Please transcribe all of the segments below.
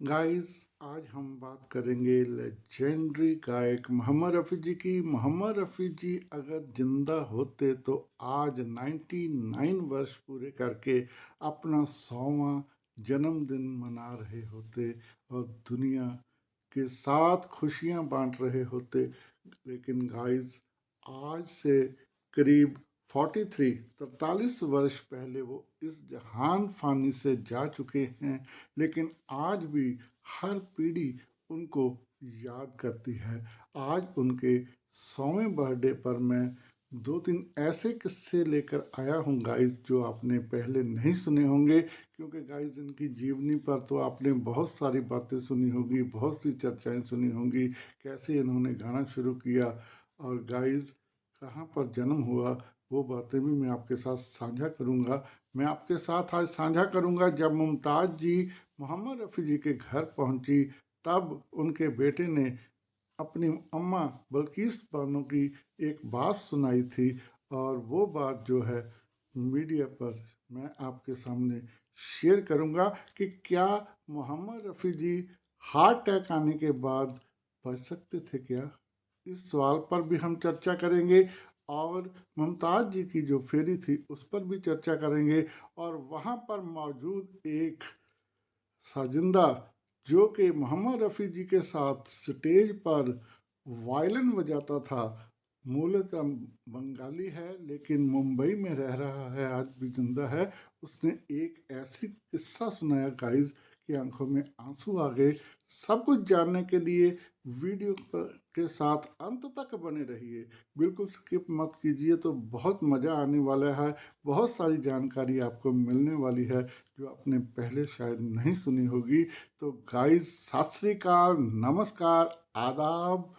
Guys, आज हम बात करेंगे लेजेंडरी गायक मोहम्मद रफ़ी जी की। मोहम्मद रफ़ी जी अगर जिंदा होते तो आज 99 वर्ष पूरे करके अपना 100वां जन्मदिन मना रहे होते और दुनिया के साथ खुशियां बांट रहे होते। लेकिन गाइस, आज से करीब 43 वर्ष पहले वो इस जहान फानी से जा चुके हैं। लेकिन आज भी हर पीढ़ी उनको याद करती है। आज उनके 100वें बर्थडे पर मैं दो तीन ऐसे किस्से लेकर आया हूँ गाइस, जो आपने पहले नहीं सुने होंगे। क्योंकि गाइस, इनकी जीवनी पर तो आपने बहुत सारी बातें सुनी होगी, बहुत सी चर्चाएं सुनी होंगी, कैसे इन्होंने गाना शुरू किया और गाइस कहाँ पर जन्म हुआ, वो बातें भी मैं आपके साथ साझा करूँगा। मैं आपके साथ आज साझा करूँगा जब मुमताज़ जी मोहम्मद रफ़ी जी के घर पहुंची, तब उनके बेटे ने अपनी अम्मा बल्किस बानो की एक बात सुनाई थी। और वो बात जो है मीडिया पर मैं आपके सामने शेयर करूंगा कि क्या मोहम्मद रफ़ी जी हार्ट अटैक आने के बाद बच सकते थे क्या। इस सवाल पर भी हम चर्चा करेंगे और मुमताज़ जी की जो फेरी थी उस पर भी चर्चा करेंगे। और वहाँ पर मौजूद एक साजिंदा जो कि मोहम्मद रफ़ी जी के साथ स्टेज पर वायलिन बजाता था, मूलतः बंगाली है लेकिन मुंबई में रह रहा है, आज भी जिंदा है। उसने एक ऐसी किस्सा सुनाया गाइस कि आंखों में आंसू आ गए। सब कुछ जानने के लिए वीडियो के साथ अंत तक बने रहिए, बिल्कुल स्किप मत कीजिए, तो बहुत मज़ा आने वाला है। बहुत सारी जानकारी आपको मिलने वाली है जो आपने पहले शायद नहीं सुनी होगी। तो गाइस, सत श्री अकाल, नमस्कार, आदाब।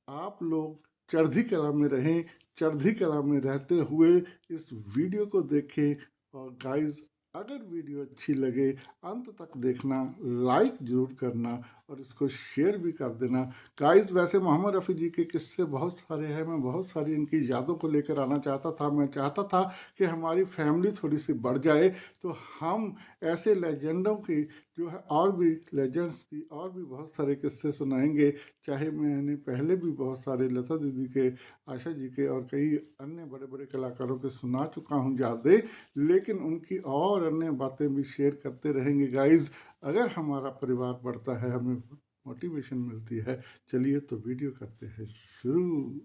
आप लोग चढ़ती कला में रहें, चढ़ती कला में रहते हुए इस वीडियो को देखें। और गाइस, अगर वीडियो अच्छी लगे अंत तक देखना, लाइक ज़रूर करना और इसको शेयर भी कर देना। गाइस, वैसे मोहम्मद रफ़ी जी के किस्से बहुत सारे हैं, मैं बहुत सारी इनकी यादों को लेकर आना चाहता था। मैं चाहता था कि हमारी फैमिली थोड़ी सी बढ़ जाए, तो हम ऐसे लेजेंडों की जो है और भी लेजेंड्स की और भी बहुत सारे किस्से सुनाएंगे। चाहे मैंने पहले भी बहुत सारे लता दीदी के, आशा जी के और कई अन्य बड़े बड़े कलाकारों के सुना चुका हूँ ज़्यादा, लेकिन उनकी और अन्य बातें भी शेयर करते रहेंगे गाइज। अगर हमारा परिवार बढ़ता है, हमें मोटिवेशन मिलती है। चलिए तो वीडियो करते हैं शुरू।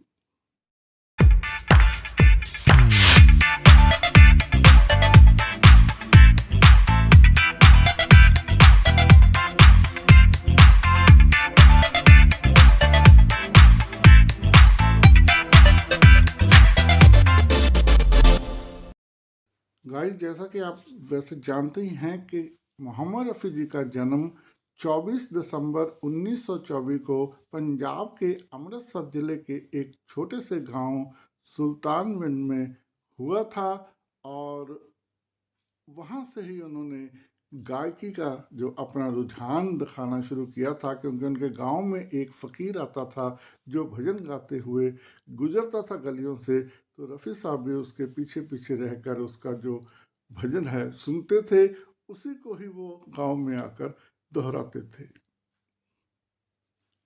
गाइस, जैसा कि आप वैसे जानते ही हैं कि मोहम्मद रफ़ी जी का जन्म 24 दिसंबर 1924 को पंजाब के अमृतसर ज़िले के एक छोटे से गांव सुल्तानविंड में हुआ था। और वहाँ से ही उन्होंने गायकी का जो अपना रुझान दिखाना शुरू किया था, क्योंकि उनके गांव में एक फ़कीर आता था जो भजन गाते हुए गुजरता था गलियों से। तो रफ़ी साहब भी उसके पीछे पीछे रहकर उसका जो भजन है सुनते थे, उसी को ही वो गांव में आकर दोहराते थे।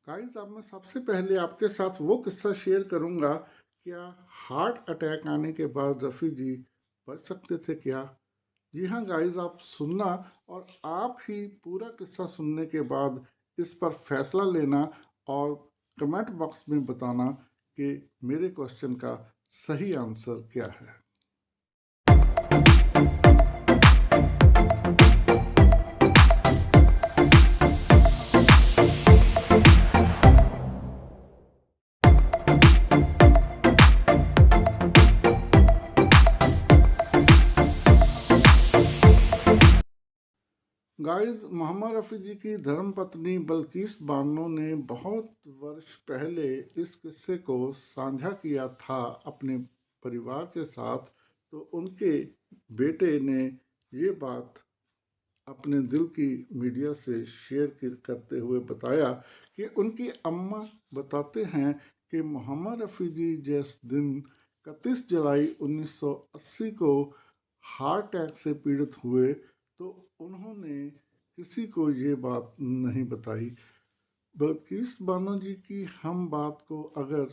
गाइस, अब मैं सबसे पहले आपके साथ वो किस्सा शेयर करूंगा, क्या हार्ट अटैक आने के बाद रफ़ी जी बच सकते थे क्या। जी हाँ गाइस, आप सुनना और आप ही पूरा किस्सा सुनने के बाद इस पर फैसला लेना और कमेंट बॉक्स में बताना कि मेरे क्वेश्चन का सही आंसर क्या है। गाइस, मोहम्मद रफ़ी जी की धर्मपत्नी बल्किस बानो ने बहुत वर्ष पहले इस किस्से को साझा किया था अपने परिवार के साथ। तो उनके बेटे ने ये बात अपने दिल की मीडिया से शेयर करते हुए बताया कि उनकी अम्मा बताते हैं कि मोहम्मद रफ़ी जी जिस दिन 31 जुलाई 1980 को हार्ट अटैक से पीड़ित हुए, तो उन्होंने किसी को ये बात नहीं बताई। बल्किस बानो जी की हम बात को अगर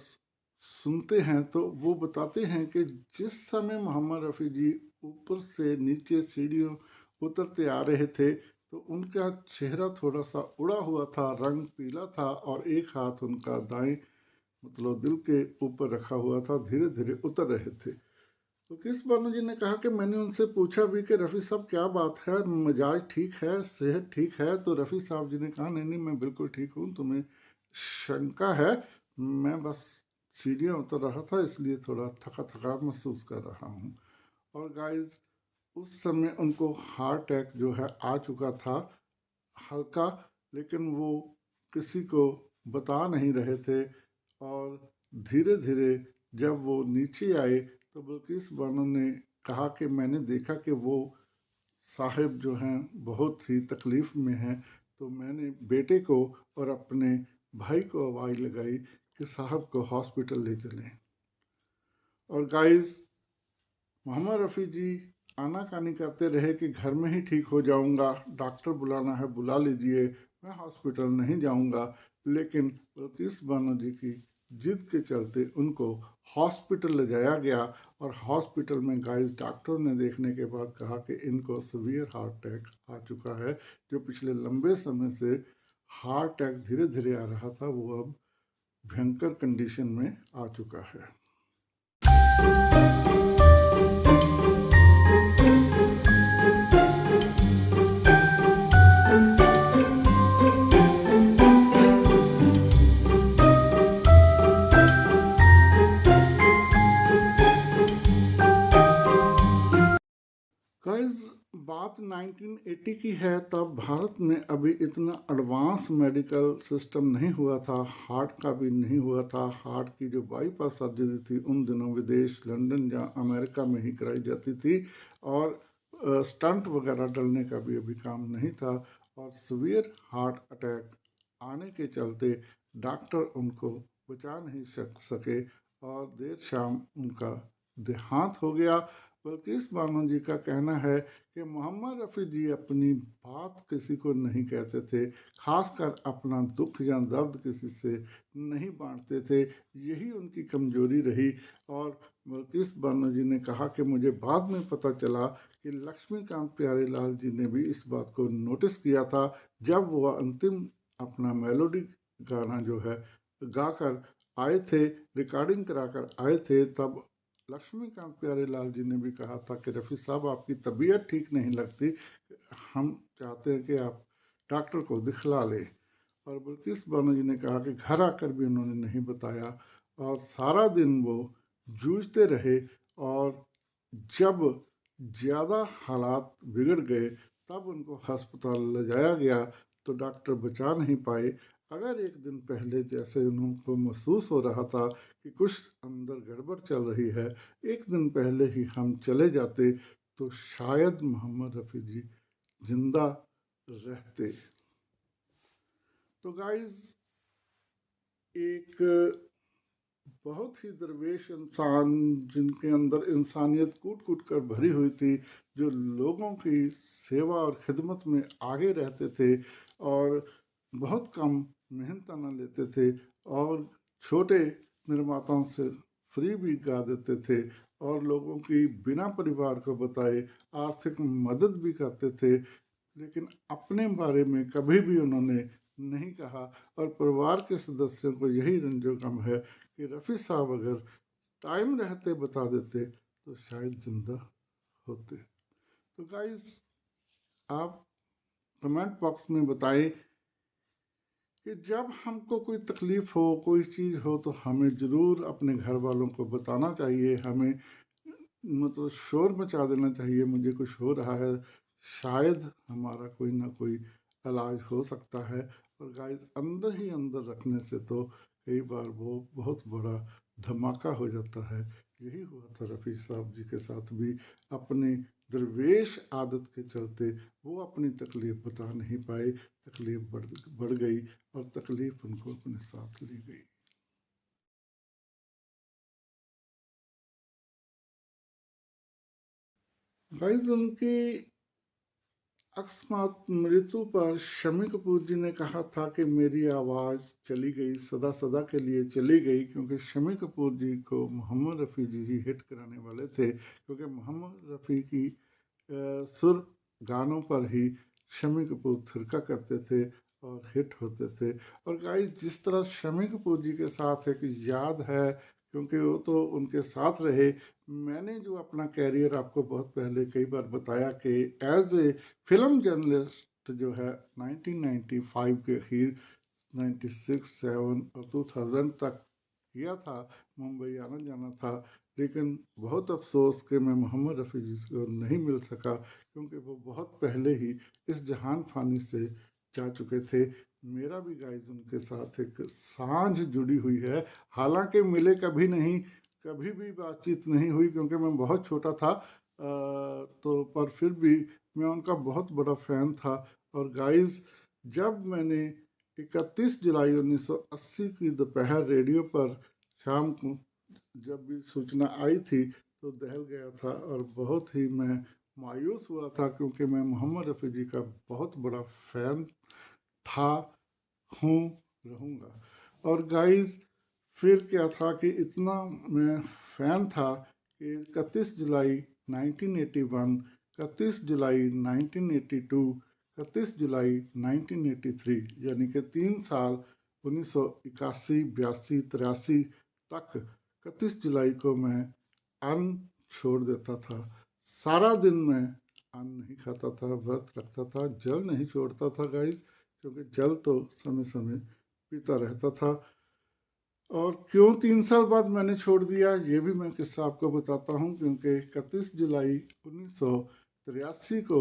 सुनते हैं तो वो बताते हैं कि जिस समय मोहम्मद रफ़ी जी ऊपर से नीचे सीढ़ियों उतरते आ रहे थे तो उनका चेहरा थोड़ा सा उड़ा हुआ था, रंग पीला था और एक हाथ उनका दाएं मतलब दिल के ऊपर रखा हुआ था, धीरे धीरे उतर रहे थे। तो किस बानो जी ने कहा कि मैंने उनसे पूछा भी कि रफ़ी साहब क्या बात है, मिजाज ठीक है, सेहत ठीक है? तो रफ़ी साहब जी ने कहा नहीं नहीं, मैं बिल्कुल ठीक हूँ, तुम्हें शंका है, मैं बस सीढ़ियाँ उतर रहा था इसलिए थोड़ा थका थका महसूस कर रहा हूँ। और गाइस उस समय उनको हार्ट अटैक जो है आ चुका था, हल्का, लेकिन वो किसी को बता नहीं रहे थे। और धीरे धीरे जब वो नीचे आए तो बिल्किस बानो ने कहा कि मैंने देखा कि वो साहिब जो हैं बहुत ही तकलीफ़ में हैं, तो मैंने बेटे को और अपने भाई को आवाज़ लगाई कि साहब को हॉस्पिटल ले चलें। और गाइस मोहम्मद रफ़ी जी आनाकानी करते रहे कि घर में ही ठीक हो जाऊंगा, डॉक्टर बुलाना है बुला लीजिए, मैं हॉस्पिटल नहीं जाऊंगा। लेकिन बिल्किस बानो जी की जिद के चलते उनको हॉस्पिटल ले जाया गया। और हॉस्पिटल में गाइस डॉक्टर ने देखने के बाद कहा कि इनको सीवियर हार्ट अटैक आ चुका है। जो पिछले लंबे समय से हार्ट अटैक धीरे धीरे आ रहा था वो अब भयंकर कंडीशन में आ चुका है। गाइस बात 1980 की है, तब भारत में अभी इतना एडवांस मेडिकल सिस्टम नहीं हुआ था, हार्ट का भी नहीं हुआ था। हार्ट की जो बाईपास सर्जरी थी उन दिनों विदेश लंदन या अमेरिका में ही कराई जाती थी, और स्टंट वगैरह डलने का भी अभी काम नहीं था। और सीवियर हार्ट अटैक आने के चलते डॉक्टर उनको बचा नहीं सके और देर शाम उनका देहांत हो गया। बल्किस बानो जी का कहना है कि मोहम्मद रफ़ी जी अपनी बात किसी को नहीं कहते थे, खासकर अपना दुख या दर्द किसी से नहीं बांटते थे, यही उनकी कमजोरी रही। और बल्किस बानो जी ने कहा कि मुझे बाद में पता चला कि लक्ष्मीकांत प्यारेलाल जी ने भी इस बात को नोटिस किया था, जब वह अंतिम अपना मेलोडी गाना जो है गाकर आए थे, रिकॉर्डिंग कराकर आए थे, तब लक्ष्मीकांत प्यारेलाल जी ने भी कहा था कि रफ़ी साहब आपकी तबीयत ठीक नहीं लगती, हम चाहते हैं कि आप डॉक्टर को दिखला लें। और बिल्किस बानो जी ने कहा कि घर आकर भी उन्होंने नहीं बताया और सारा दिन वो जूझते रहे। और जब ज़्यादा हालात बिगड़ गए तब उनको अस्पताल ले जाया गया, तो डॉक्टर बचा नहीं पाए। अगर एक दिन पहले जैसे उनको महसूस हो रहा था कि कुछ अंदर गड़बड़ चल रही है, एक दिन पहले ही हम चले जाते तो शायद मोहम्मद रफ़ी जी जिंदा रहते। तो गाइस एक बहुत ही दरवेश इंसान जिनके अंदर इंसानियत कूट कूट कर भरी हुई थी, जो लोगों की सेवा और खिदमत में आगे रहते थे और बहुत कम मेहनताना लेते थे और छोटे निर्माताओं से फ्री भी गा देते थे और लोगों की बिना परिवार को बताए आर्थिक मदद भी करते थे। लेकिन अपने बारे में कभी भी उन्होंने नहीं कहा। और परिवार के सदस्यों को यही रंजो गम है कि रफ़ी साहब अगर टाइम रहते बता देते तो शायद जिंदा होते। तो गाइस आप कमेंट बॉक्स में बताएं कि जब हमको कोई तकलीफ़ हो, कोई चीज़ हो, तो हमें ज़रूर अपने घर वालों को बताना चाहिए। हमें मतलब शोर मचा देना चाहिए, मुझे कुछ हो रहा है, शायद हमारा कोई ना कोई इलाज हो सकता है। और गाइस अंदर ही अंदर रखने से तो कई बार वो बहुत बड़ा धमाका हो जाता है। यही हुआ था रफ़ी साहब जी के साथ भी। अपने दरवेश आदत के चलते वो अपनी तकलीफ़ बता नहीं पाए, तकलीफ़ बढ़ गई और तकलीफ़ उनको अपने साथ ले गई। गाइस उनकी अकस्मात मृत्यु पर शम्मी कपूर जी ने कहा था कि मेरी आवाज़ चली गई, सदा सदा के लिए चली गई, क्योंकि शम्मी कपूर जी को मोहम्मद रफ़ी जी ही हिट कराने वाले थे, क्योंकि मोहम्मद रफ़ी की सुर गानों पर ही शम्मी कपूर थिरका करते थे और हिट होते थे। और गाइस, जिस तरह शम्मी कपूर जी के साथ एक याद है, क्योंकि वो तो उनके साथ रहे। मैंने जो अपना कैरियर आपको बहुत पहले कई बार बताया कि एज ए फिल्म जर्नलिस्ट जो है 1995 के अखीर 96, 7 और 2000 तक किया था, मुंबई आना जाना था। लेकिन बहुत अफसोस कि मैं मोहम्मद रफ़ी जी को नहीं मिल सका, क्योंकि वो बहुत पहले ही इस जहान फानी से जा चुके थे। मेरा भी गाइस उनके साथ एक सांझ जुड़ी हुई है, हालांकि मिले कभी नहीं, कभी भी बातचीत नहीं हुई, क्योंकि मैं बहुत छोटा था। तो पर फिर भी मैं उनका बहुत बड़ा फ़ैन था। और गाइस, जब मैंने 31 जुलाई 1980 की दोपहर रेडियो पर शाम को जब भी सूचना आई थी, तो दहल गया था और बहुत ही मैं मायूस हुआ था, क्योंकि मैं मोहम्मद रफ़ी जी का बहुत बड़ा फ़ैन था, हूँ, रहूँगा। और गाइस, फिर क्या था कि इतना मैं फ़ैन था कि 31 जुलाई 1981, 31 जुलाई 1982, 31 जुलाई 1983, यानी कि 3 साल 1981, 82, 83 तक 31 जुलाई को मैं अन्न छोड़ देता था। सारा दिन मैं अन्न नहीं खाता था, व्रत रखता था, जल नहीं छोड़ता था गाइस, क्योंकि जल तो समय समय पीता रहता था। और क्यों 3 साल बाद मैंने छोड़ दिया, ये भी मैं किस्सा आपको बताता हूँ। क्योंकि 31 जुलाई 1983 को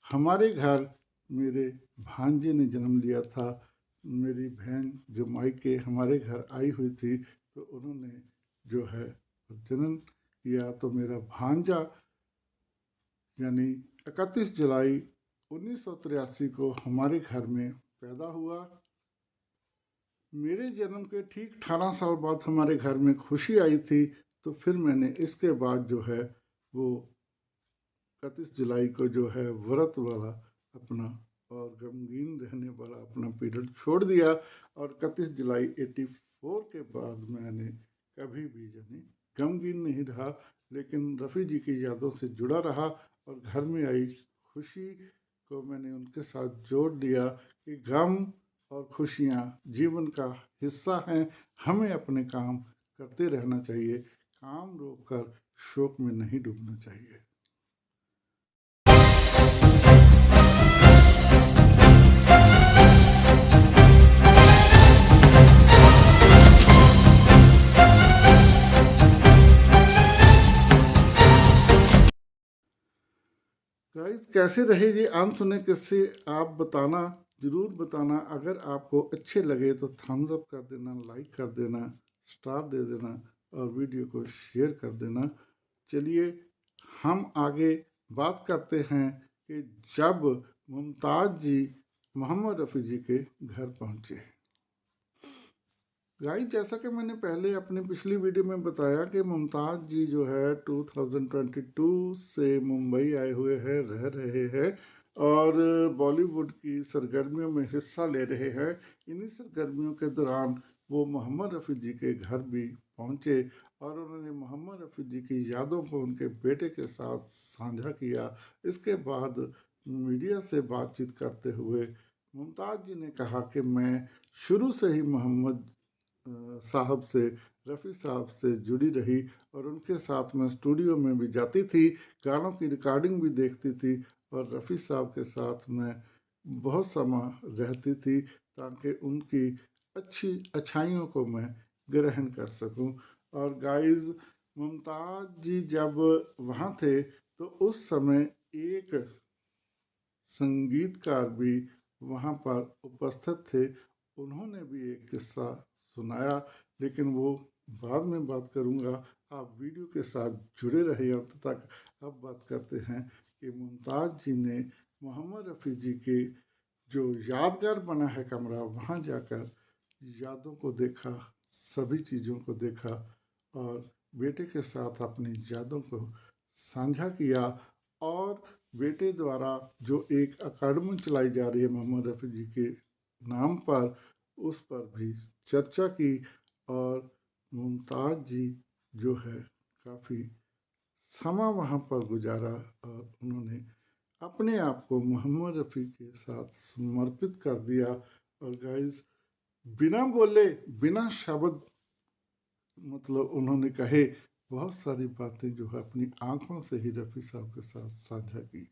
हमारे घर मेरे भांजे ने जन्म लिया था। मेरी बहन जो मायके हमारे घर आई हुई थी, तो उन्होंने जो है जन्म किया। तो मेरा भांजा यानी 31 जुलाई 1983 को हमारे घर में पैदा हुआ। मेरे जन्म के ठीक 18 साल बाद हमारे घर में खुशी आई थी। तो फिर मैंने इसके बाद जो है वो 31 जुलाई को जो है व्रत वाला अपना और गमगीन रहने वाला अपना पीरियड छोड़ दिया। और 31 जुलाई 84 के बाद मैंने कभी भी यानी गमगीन नहीं रहा, लेकिन रफ़ी जी की यादों से जुड़ा रहा। और घर में आई खुशी को मैंने उनके साथ जोड़ दिया कि गम और खुशियाँ जीवन का हिस्सा हैं। हमें अपने काम करते रहना चाहिए, काम रोककर शोक में नहीं डूबना चाहिए। गाइस, कैसे रहे ये अनसुने किस्से, आप बताना, ज़रूर बताना। अगर आपको अच्छे लगे तो थम्स अप कर देना, लाइक कर देना, स्टार दे देना और वीडियो को शेयर कर देना। चलिए हम आगे बात करते हैं कि जब मुमताज़ जी मोहम्मद रफ़ी जी के घर पहुँचे। गाइस, जैसा कि मैंने पहले अपनी पिछली वीडियो में बताया कि मुमताज़ जी जो है 2022 से मुंबई आए हुए हैं, रह रहे हैं और बॉलीवुड की सरगर्मियों में हिस्सा ले रहे हैं। इन्हीं सरगर्मियों के दौरान वो मोहम्मद रफ़ी जी के घर भी पहुंचे और उन्होंने मोहम्मद रफ़ी जी की यादों को उनके बेटे के साथ साझा किया। इसके बाद मीडिया से बातचीत करते हुए मुमताज़ जी ने कहा कि मैं शुरू से ही मोहम्मद साहब से, रफ़ी साहब से जुड़ी रही और उनके साथ मैं स्टूडियो में भी जाती थी, गानों की रिकॉर्डिंग भी देखती थी और रफ़ी साहब के साथ मैं बहुत समय रहती थी, ताकि उनकी अच्छी अच्छाइयों को मैं ग्रहण कर सकूं। और गाइस, मुमताज़ जी जब वहाँ थे तो उस समय एक संगीतकार भी वहाँ पर उपस्थित थे। उन्होंने भी एक किस्सा सुनाया, लेकिन वो बाद में बात करूँगा। आप वीडियो के साथ जुड़े रहिए अंत तक। अब बात करते हैं कि मुमताज़ जी ने मोहम्मद रफ़ी जी के जो यादगार बना है कमरा, वहाँ जाकर यादों को देखा, सभी चीज़ों को देखा और बेटे के साथ अपनी यादों को साझा किया। और बेटे द्वारा जो एक अकादमी चलाई जा रही है मोहम्मद रफ़ी जी के नाम पर, उस पर भी चर्चा की। और मुमताज़ जी जो है काफ़ी समा वहाँ पर गुजारा और उन्होंने अपने आप को मोहम्मद रफ़ी के साथ समर्पित कर दिया। और गाइस, बिना बोले, बिना शब्द मतलब उन्होंने कहे, बहुत सारी बातें जो है अपनी आंखों से ही रफ़ी साहब के साथ साझा की।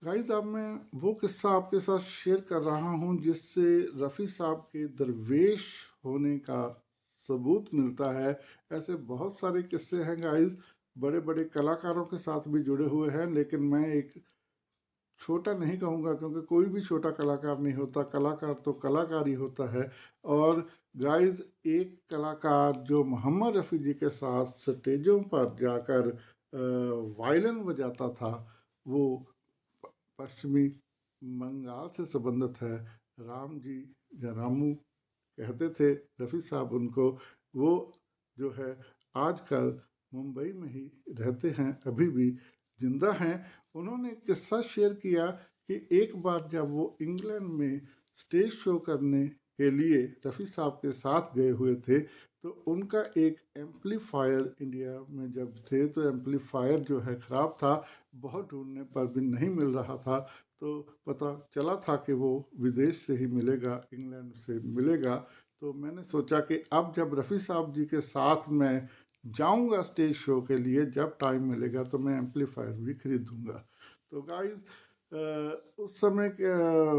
गाइस, अब मैं वो किस्सा आपके साथ शेयर कर रहा हूँ जिससे रफ़ी साहब के दरवेश होने का सबूत मिलता है। ऐसे बहुत सारे किस्से हैं गाइस, बड़े बड़े कलाकारों के साथ भी जुड़े हुए हैं, लेकिन मैं एक छोटा नहीं कहूँगा क्योंकि कोई भी छोटा कलाकार नहीं होता, कलाकार तो कलाकार ही होता है। और गाइस, एक कलाकार जो मोहम्मद रफ़ी जी के साथ स्टेजों पर जाकर वायलिन बजाता था, वो पश्चिमी बंगाल से संबंधित है। राम जी या रामू कहते थे रफ़ी साहब उनको। वो जो है आजकल मुंबई में ही रहते हैं, अभी भी जिंदा हैं। उन्होंने एक किस्सा शेयर किया कि एक बार जब वो इंग्लैंड में स्टेज शो करने के लिए रफ़ी साहब के साथ गए हुए थे, तो उनका एक एम्पलीफायर इंडिया में जब थे तो एम्पलीफायर जो है ख़राब था, बहुत ढूंढने पर भी नहीं मिल रहा था। तो पता चला था कि वो विदेश से ही मिलेगा, इंग्लैंड से मिलेगा। तो मैंने सोचा कि अब जब रफ़ी साहब जी के साथ मैं जाऊंगा स्टेज शो के लिए, जब टाइम मिलेगा तो मैं एम्पलीफायर भी खरीदूंगा। तो गाइस, उस समय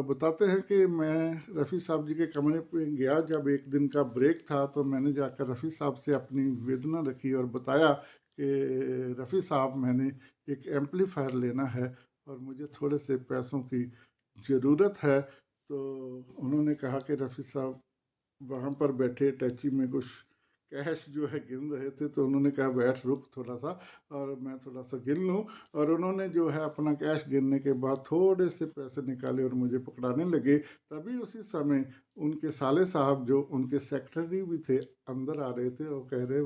बताते हैं कि मैं रफ़ी साहब जी के कमरे पे गया जब एक दिन का ब्रेक था, तो मैंने जाकर रफ़ी साहब से अपनी वेदना रखी और बताया कि रफ़ी साहब, मैंने एक एम्पलीफायर लेना है और मुझे थोड़े से पैसों की ज़रूरत है। तो उन्होंने कहा कि रफ़ी साहब वहाँ पर बैठे टैची में कुछ कैश जो है गिन रहे थे, तो उन्होंने कहा बैठ रुक थोड़ा सा और मैं थोड़ा सा गिन लूँ। और उन्होंने जो है अपना कैश गिनने के बाद थोड़े से पैसे निकाले और मुझे पकड़ाने लगे। तभी उसी समय उनके साले साहब जो उनके सेक्रेटरी भी थे अंदर आ रहे थे और कह रहे,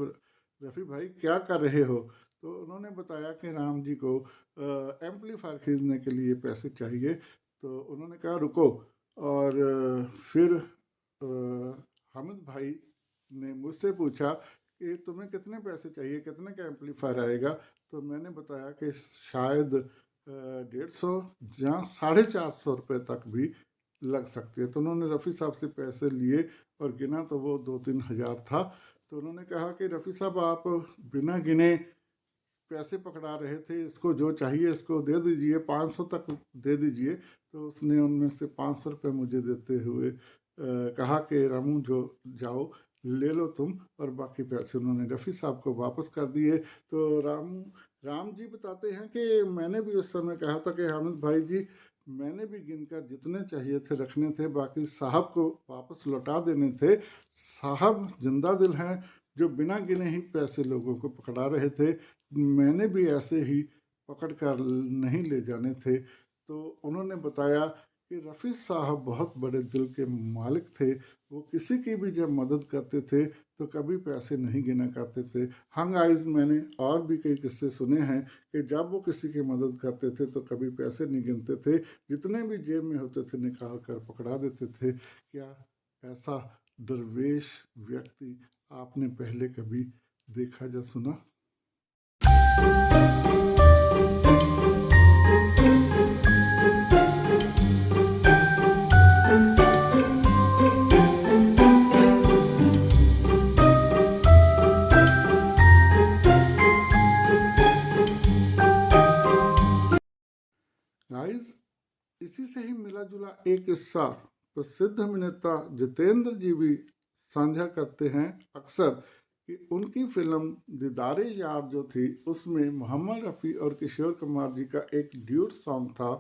रफ़ी भाई क्या कर रहे हो? तो उन्होंने बताया कि राम जी को एम्पलीफायर खरीदने के लिए पैसे चाहिए। तो उन्होंने कहा रुको। और फिर हामिद भाई ने मुझसे पूछा कि तुम्हें कितने पैसे चाहिए, कितने का एम्पलीफायर आएगा? तो मैंने बताया कि शायद 150 या 450 रुपये तक भी लग सकती है। तो उन्होंने रफ़ी साहब से पैसे लिए और गिना तो वो 2-3 हज़ार था। तो उन्होंने कहा कि रफ़ी साहब, आप बिना गिने पैसे पकड़ा रहे थे, इसको जो चाहिए इसको दे दीजिए, 500 तक दे दीजिए। तो उसने उनमें से 500 रुपये मुझे देते हुए कहा कि रामू जो जाओ ले लो तुम, और बाकी पैसे उन्होंने रफ़ी साहब को वापस कर दिए। तो राम जी बताते हैं कि मैंने भी उस समय कहा था कि हामिद भाई जी, मैंने भी गिनकर जितने चाहिए थे रखने थे, बाकी साहब को वापस लौटा देने थे। साहब जिंदा दिल हैं जो बिना गिने ही पैसे लोगों को पकड़ा रहे थे, मैंने भी ऐसे ही पकड़ कर नहीं ले जाने थे। तो उन्होंने बताया कि रफ़ी साहब बहुत बड़े दिल के मालिक थे। वो किसी की भी जब मदद करते थे तो कभी पैसे नहीं गिना करते थे। हाँ गाइस, मैंने और भी कई किस्से सुने हैं कि जब वो किसी की मदद करते थे तो कभी पैसे नहीं गिनते थे, जितने भी जेब में होते थे निकाल कर पकड़ा देते थे। क्या ऐसा दरवेश व्यक्ति आपने पहले कभी देखा या सुना? गाइस, इसी से ही मिला जुला एक किस्सा प्रसिद्ध अभिनेता जितेंद्र जी भी साझा करते हैं अक्सर, कि उनकी फिल्म दीदारे यार जो थी, उसमें मोहम्मद रफ़ी और किशोर कुमार जी का एक ड्यूट सॉन्ग था।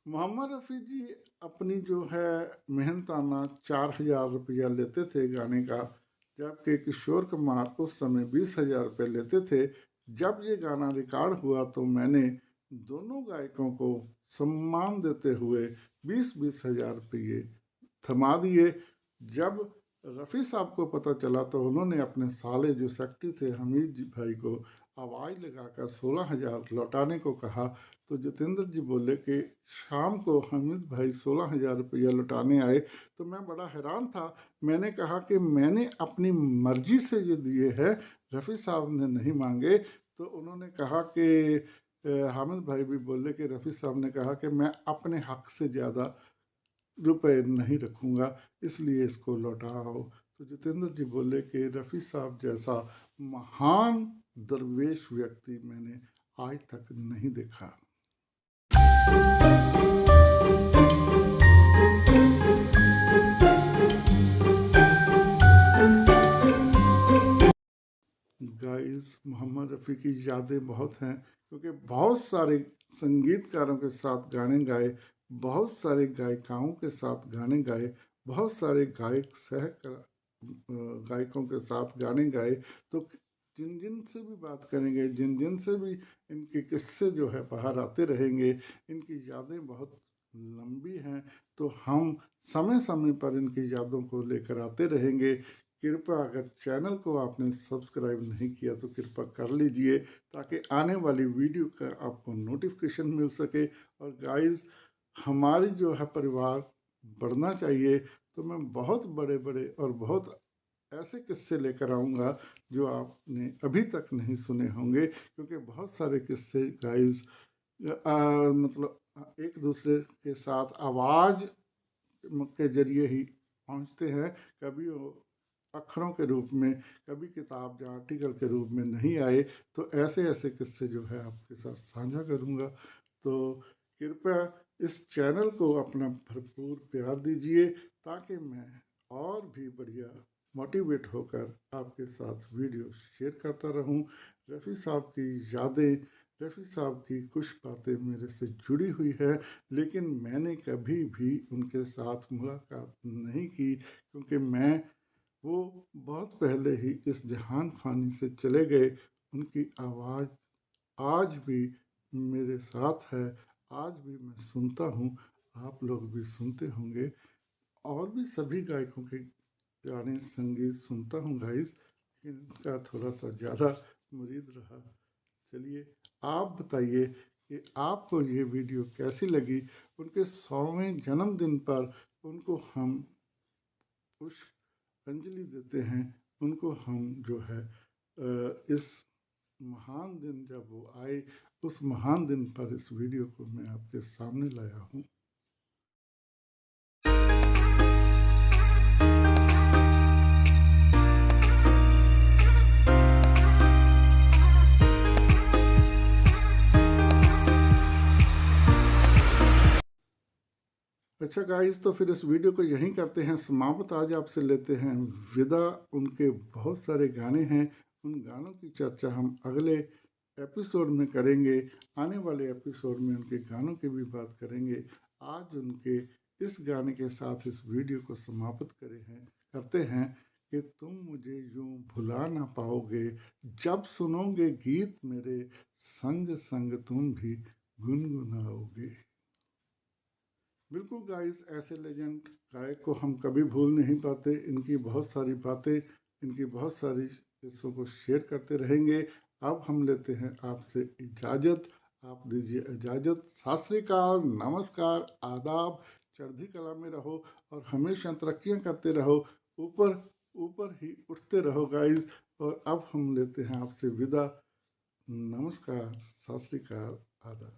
मोहम्मद रफ़ी जी अपनी जो है मेहनताना 4,000 रुपया लेते थे गाने का, जबकि किशोर कुमार उस समय 20,000 रुपये लेते थे। जब ये गाना रिकॉर्ड हुआ तो मैंने दोनों गायकों को सम्मान देते हुए 20-20 हजार रुपये थमा दिए। जब रफ़ी साहब को पता चला तो उन्होंने अपने साले जो सेक्रेटरी थे हमीद जी भाई को आवाज़ लगाकर 16,000 लौटाने को कहा। तो जितेंद्र जी बोले कि शाम को हमीद भाई 16,000 रुपया लौटाने आए तो मैं बड़ा हैरान था। मैंने कहा कि मैंने अपनी मर्जी से ये दिए हैं, रफ़ी साहब ने नहीं मांगे। तो उन्होंने कहा कि हामिद भाई भी बोले कि रफ़ी साहब ने कहा कि मैं अपने हक से ज़्यादा रुपए नहीं रखूँगा, इसलिए इसको लौटाओ। तो जितेंद्र जी बोले कि रफ़ी साहब जैसा महान दरवेश व्यक्ति मैंने आज तक नहीं देखा। गाइस, मोहम्मद रफ़ी की यादें बहुत हैं, क्योंकि बहुत सारे संगीतकारों के साथ गाने गाए, बहुत सारे गायिकाओं के साथ गाने गाए, बहुत सारे गायकों के साथ गाने गाए। तो जिन जिन से भी बात करेंगे, जिन जिन से भी इनके किस्से जो है बाहर आते रहेंगे, इनकी यादें बहुत लंबी हैं। तो हम समय समय पर इनकी यादों को लेकर आते रहेंगे। कृपया अगर चैनल को आपने सब्सक्राइब नहीं किया तो कृपया कर लीजिए, ताकि आने वाली वीडियो का आपको नोटिफिकेशन मिल सके। और गाइस, हमारी जो है परिवार बढ़ना चाहिए, तो मैं बहुत बड़े बड़े और बहुत ऐसे किस्से लेकर आऊँगा जो आपने अभी तक नहीं सुने होंगे, क्योंकि बहुत सारे किस्से गाइस मतलब एक दूसरे के साथ आवाज़ के जरिए ही पहुँचते हैं। कभी वो अक्षरों के रूप में, कभी किताब या आर्टिकल के रूप में नहीं आए। तो ऐसे ऐसे किस्से जो है आपके साथ साझा करूँगा। तो कृपया इस चैनल को अपना भरपूर प्यार दीजिए, ताकि मैं और भी बढ़िया मोटिवेट होकर आपके साथ वीडियो शेयर करता रहूं। रफ़ी साहब की यादें, रफ़ी साहब की कुछ बातें मेरे से जुड़ी हुई है, लेकिन मैंने कभी भी उनके साथ मुलाकात नहीं की, क्योंकि वो बहुत पहले ही इस जहान फानी से चले गए। उनकी आवाज़ आज भी मेरे साथ है, आज भी मैं सुनता हूँ, आप लोग भी सुनते होंगे। और भी सभी गायकों के गाने संगीत सुनता हूँ गाइस, इनका थोड़ा सा ज़्यादा मुरीद रहा। चलिए, आप बताइए कि आपको ये वीडियो कैसी लगी। उनके 100वें जन्मदिन पर उनको हम पुष्पांजलि देते हैं। उनको हम जो है इस महान दिन जब वो आए, उस महान दिन पर इस वीडियो को मैं आपके सामने लाया हूँ। अच्छा गाइस, तो फिर इस वीडियो को यहीं करते हैं समाप्त। आज आपसे लेते हैं विदा। उनके बहुत सारे गाने हैं, उन गानों की चर्चा हम अगले एपिसोड में करेंगे। आने वाले एपिसोड में उनके गानों की भी बात करेंगे। आज उनके इस गाने के साथ इस वीडियो को समाप्त करते हैं कि तुम मुझे यूं भुला ना पाओगे, जब सुनोगे गीत मेरे, संग संग तुम भी गुनगुनाओगे। बिल्कुल गाइस, ऐसे लेजेंड गायक को हम कभी भूल नहीं पाते। इनकी बहुत सारी बातें, इनकी बहुत सारी किस्सों को शेयर करते रहेंगे। अब हम लेते हैं आपसे इजाज़त। आप दीजिए इजाज़त। सत श्री अकाल, नमस्कार, आदाब। चढ़ती कला में रहो और हमेशा तरक्कियां करते रहो। ऊपर ऊपर ही उठते रहो गाइस। और अब हम लेते हैं आपसे विदा। नमस्कार, सत श्री अकाल, आदाब।